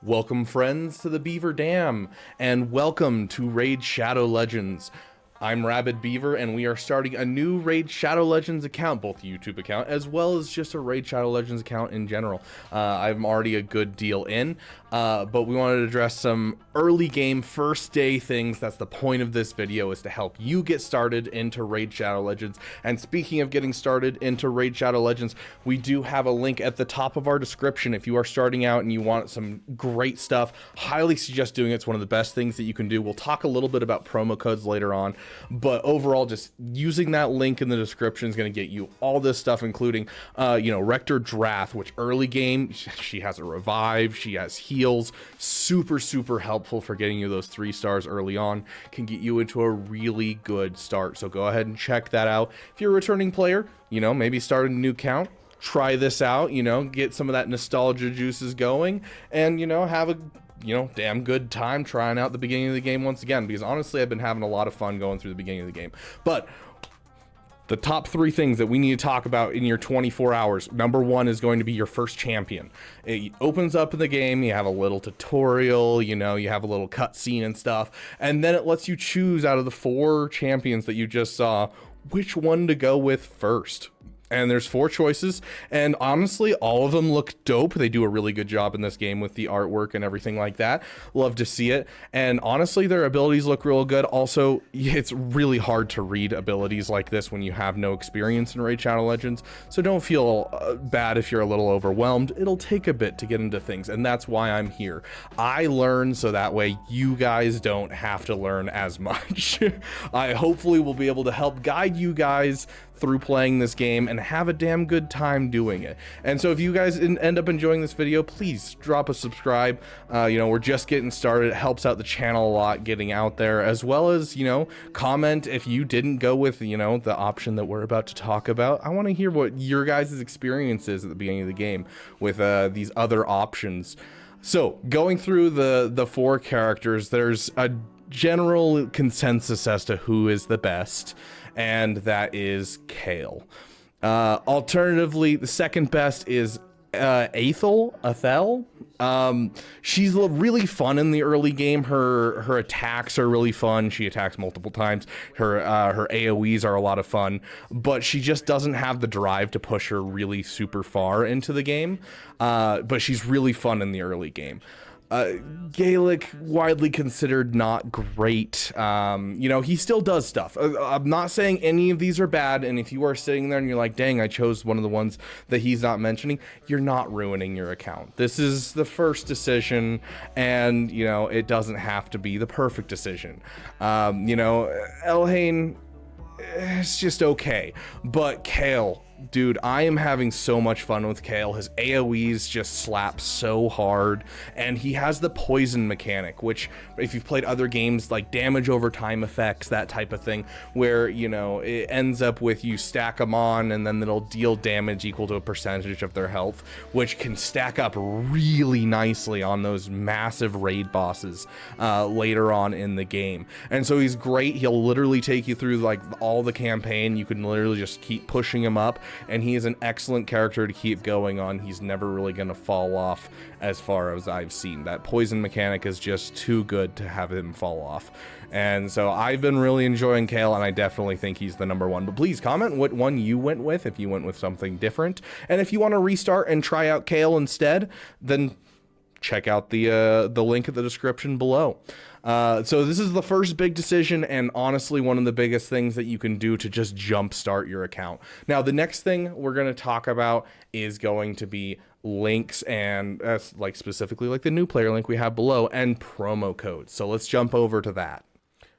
Welcome friends to the Beaver Dam, and welcome to Raid Shadow Legends. I'm Rabid Beaver, and we are starting a new Raid Shadow Legends account, both YouTube account as well as just a Raid Shadow Legends account in general. I'm already a good deal in, but we wanted to address some early game first day things. That's the point of this video, is to help you get started into Raid Shadow Legends. And speaking of getting started into Raid Shadow Legends, we do have a link at the top of our description. If you are starting out and you want some great stuff, highly suggest doing it. It's one of the best things that you can do. We'll talk a little bit about promo codes later on, but overall, just using that link in the description is going to get you all this stuff, including, Rector Drath, which early game, she has a revive, she has heals, super helpful for getting you those 3 stars early on, can get you into a really good start. So go ahead and check that out. If you're a returning player, maybe start a new count, try this out, get some of that nostalgia juices going, and, have a damn good time trying out the beginning of the game once again, because honestly, I've been having a lot of fun going through the beginning of the game. But the top 3 things that we need to talk about in your 24 hours. Number 1 is going to be your first champion. It opens up in the game, you have a little tutorial, you have a little cutscene and stuff, and then it lets you choose out of the 4 champions that you just saw, which one to go with first. And there's 4 choices, and honestly, all of them look dope. They do a really good job in this game with the artwork and everything like that. Love to see it. And honestly, their abilities look real good. Also, it's really hard to read abilities like this when you have no experience in Raid Shadow Legends, so don't feel bad if you're a little overwhelmed. It'll take a bit to get into things, and that's why I'm here. I learn so that way you guys don't have to learn as much. I hopefully will be able to help guide you guys through playing this game and have a damn good time doing it. And so if you guys end up enjoying this video, please drop a subscribe. We're just getting started. It helps out the channel a lot getting out there, as well as, comment if you didn't go with, the option that we're about to talk about. I want to hear what your guys' experience is at the beginning of the game with these other options. So going through the 4 characters, there's a general consensus as to who is the best, and that is Kayle. Alternatively, the second best is Athel. She's really fun in the early game. Her attacks are really fun. She attacks multiple times. Her AoEs are a lot of fun, but she just doesn't have the drive to push her really super far into the game. But she's really fun in the early game. Gaelic, widely considered not great. He still does stuff. I'm not saying any of these are bad, and if you are sitting there and you're like, dang, I chose one of the ones that he's not mentioning, you're not ruining your account. This is the first decision, and, it doesn't have to be the perfect decision. Elhain, it's just okay, but Kayle, dude, I am having so much fun with Kayle. His AoEs just slap so hard, and he has the poison mechanic, which if you've played other games like damage over time effects, that type of thing, where it ends up with you stack them on and then it'll deal damage equal to a percentage of their health, which can stack up really nicely on those massive raid bosses later on in the game. And so he's great. He'll literally take you through like all the campaign. You can literally just keep pushing him up, and he is an excellent character to keep going on. He's never really going to fall off as far as I've seen. That poison mechanic is just too good to have him fall off. And so I've been really enjoying Kayle, and I definitely think he's the number 1. But please comment what one you went with, if you went with something different. And if you want to restart and try out Kayle instead, then check out the link in the description below. So this is the first big decision, and honestly one of the biggest things that you can do to just jumpstart your account. Now, the next thing we're going to talk about is going to be links, and specifically like the new player link we have below, and promo codes. So let's jump over to that.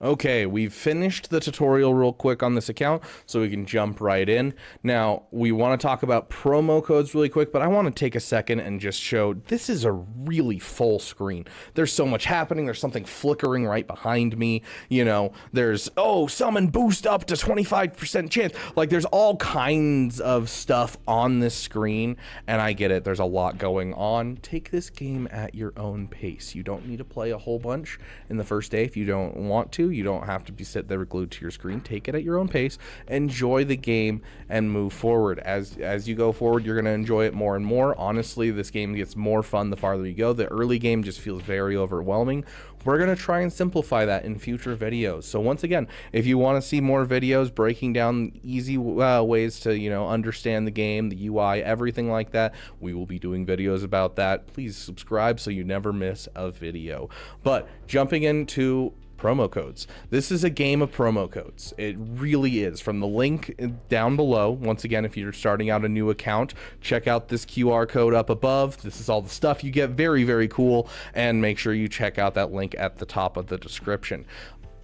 Okay, we've finished the tutorial real quick on this account, so we can jump right in. Now, we want to talk about promo codes really quick, but I want to take a second and just show this is a really full screen. There's so much happening. There's something flickering right behind me. There's, summon boost up to 25% chance. Like, there's all kinds of stuff on this screen, and I get it. There's a lot going on. Take this game at your own pace. You don't need to play a whole bunch in the first day if you don't want to. You don't have to be sit there glued to your screen. Take it at your own pace, enjoy the game, and move forward. As you go forward, you're going to enjoy it more and more. Honestly, this game gets more fun the farther you go. The early game just feels very overwhelming. We're going to try and simplify that in future videos. So once again, if you want to see more videos breaking down easy ways to, understand the game, the UI, everything like that, we will be doing videos about that. Please subscribe so you never miss a video. But jumping into promo codes. This is a game of promo codes. It really is. From the link down below, once again, if you're starting out a new account, check out this QR code up above. This is all the stuff you get. Very, very cool. And make sure you check out that link at the top of the description.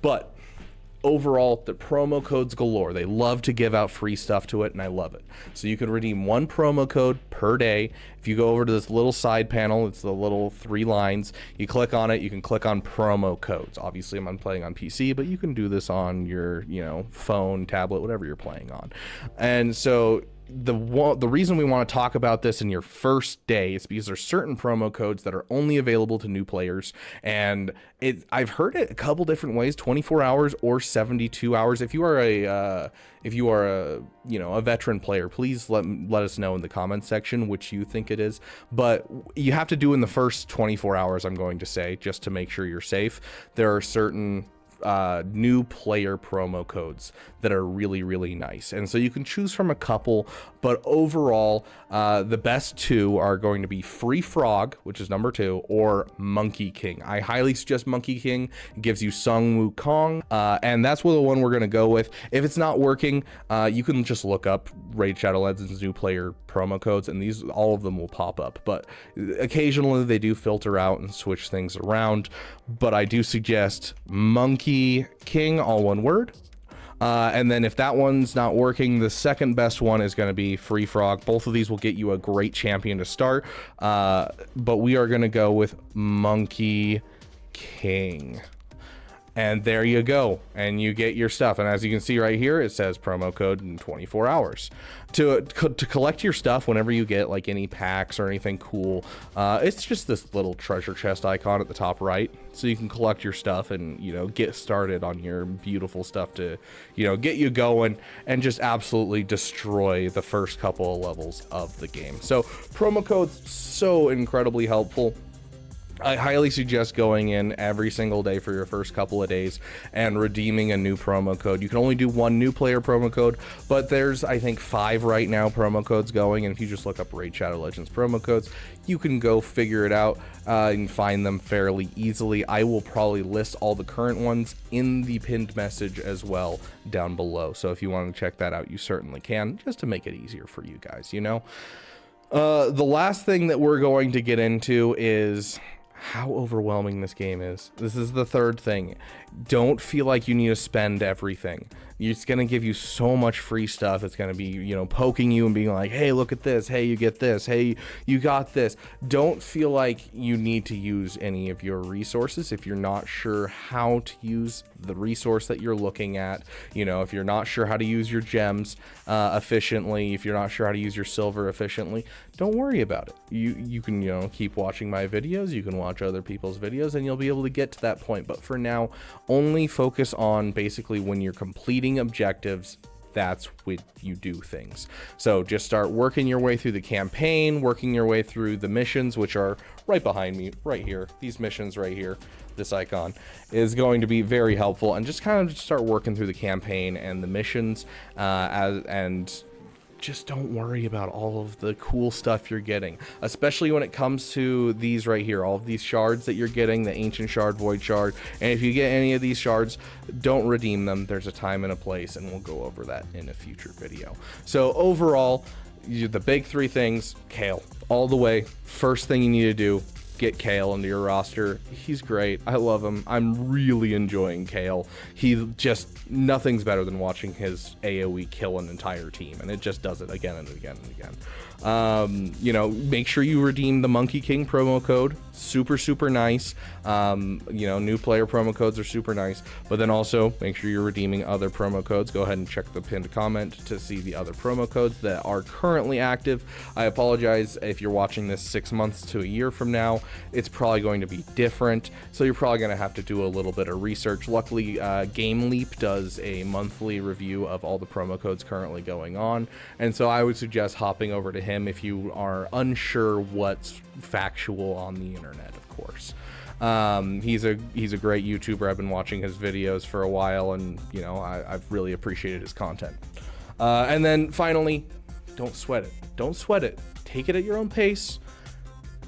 But overall, the promo codes galore. They love to give out free stuff to it, and I love it. So you can redeem one promo code per day. If you go over to this little side panel, it's the little 3 lines. You click on it, you can click on promo codes. Obviously, I'm playing on PC, but you can do this on your, phone, tablet, whatever you're playing on. And so the reason we want to talk about this in your first day is because there's certain promo codes that are only available to new players, and I've heard it a couple different ways: 24 hours or 72 hours. If you are a veteran player, please let us know in the comments section which you think it is. But you have to do in the first 24 hours, I'm going to say, just to make sure you're safe. There are certain new player promo codes that are really, really nice, and so you can choose from a couple, but overall the best 2 are going to be Free Frog, which is number 2, or Monkey King. I highly suggest Monkey King. It gives you Sung Wukong, and that's the one we're going to go with. If it's not working, you can just look up Raid Shadow Legends new player promo codes, and all of them will pop up, but occasionally they do filter out and switch things around. But I do suggest Monkey King, all one word. And then if that one's not working, the second best one is going to be Free Frog. Both of these will get you a great champion to start, but we are going to go with Monkey King. And there you go, and you get your stuff. And as you can see right here, it says promo code in 24 hours. To collect your stuff whenever you get like any packs or anything cool, it's just this little treasure chest icon at the top right, so you can collect your stuff and get started on your beautiful stuff to get you going and just absolutely destroy the first couple of levels of the game. So promo codes, so incredibly helpful. I highly suggest going in every single day for your first couple of days and redeeming a new promo code. You can only do one new player promo code, but there's, I think, 5 right now promo codes going, and if you just look up Raid Shadow Legends promo codes, you can go figure it out and find them fairly easily. I will probably list all the current ones in the pinned message as well down below, so if you want to check that out, you certainly can, just to make it easier for you guys, The last thing that we're going to get into is how overwhelming this game is. This is the third thing. Don't feel like you need to spend everything. It's going to give you so much free stuff. It's going to be, poking you and being like, hey, look at this. Hey, you get this. Hey, you got this. Don't feel like you need to use any of your resources if you're not sure how to use the resource that you're looking at. If you're not sure how to use your gems efficiently, if you're not sure how to use your silver efficiently, don't worry about it. You can, keep watching my videos. You can watch other people's videos and you'll be able to get to that point. But for now, only focus on basically when you're completing objectives. That's when you do things. So just start working your way through the campaign, working your way through the missions, which are right behind me, right here. These missions right here, this icon is going to be very helpful, and just kind of start working through the campaign and the missions, and just don't worry about all of the cool stuff you're getting, especially when it comes to these right here, all of these shards that you're getting, the ancient shard, void shard. And if you get any of these shards, don't redeem them. There's a time and a place, and we'll go over that in a future video. So overall, the big 3 things: Kale all the way. First thing you need to do, get Kale into your roster. He's great. I love him. I'm really enjoying Kale. Nothing's better than watching his AoE kill an entire team, and it just does it again and again and again. Make sure you redeem the Monkey King promo code. Super nice. New player promo codes are super nice, but then also make sure you're redeeming other promo codes. Go ahead and check the pinned comment to see the other promo codes that are currently active. I apologize if you're watching this 6 months to a year from now. it's probably going to be different. So you're probably going to have to do a little bit of research. Luckily, Game Leap does a monthly review of all the promo codes currently going on. And so I would suggest hopping over to him if you are unsure what's factual on the internet, of course. He's a great YouTuber. I've been watching his videos for a while, and you know, I've really appreciated his content. And then finally, don't sweat it. Don't sweat it. Take it at your own pace.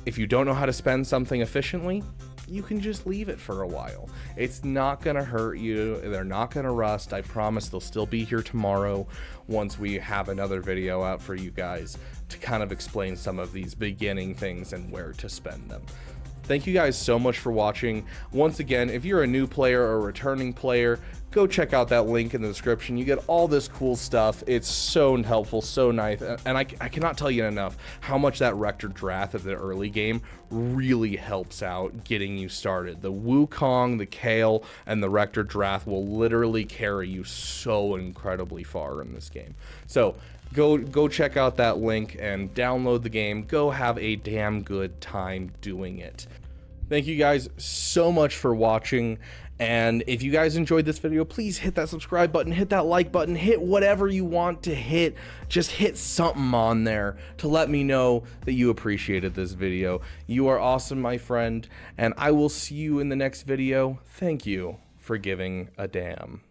If you don't know how to spend something efficiently, you can just leave it for a while. It's not gonna hurt you. They're not gonna rust. I promise they'll still be here tomorrow once we have another video out for you guys to kind of explain some of these beginning things and where to spend them. Thank you guys so much for watching. Once again, if you're a new player or a returning player, go check out that link in the description. You get all this cool stuff. It's so helpful, so nice, and I cannot tell you enough how much that Rector Drath at the early game really helps out getting you started. The Wukong, the Kale, and the Rector Drath will literally carry you so incredibly far in this game. So go check out that link and download the game. Go have a damn good time doing it. Thank you guys so much for watching, and if you guys enjoyed this video, please hit that subscribe button, hit that like button, hit whatever you want to hit. Just hit something on there to let me know that you appreciated this video. You are awesome, my friend, and I will see you in the next video. Thank you for giving a damn.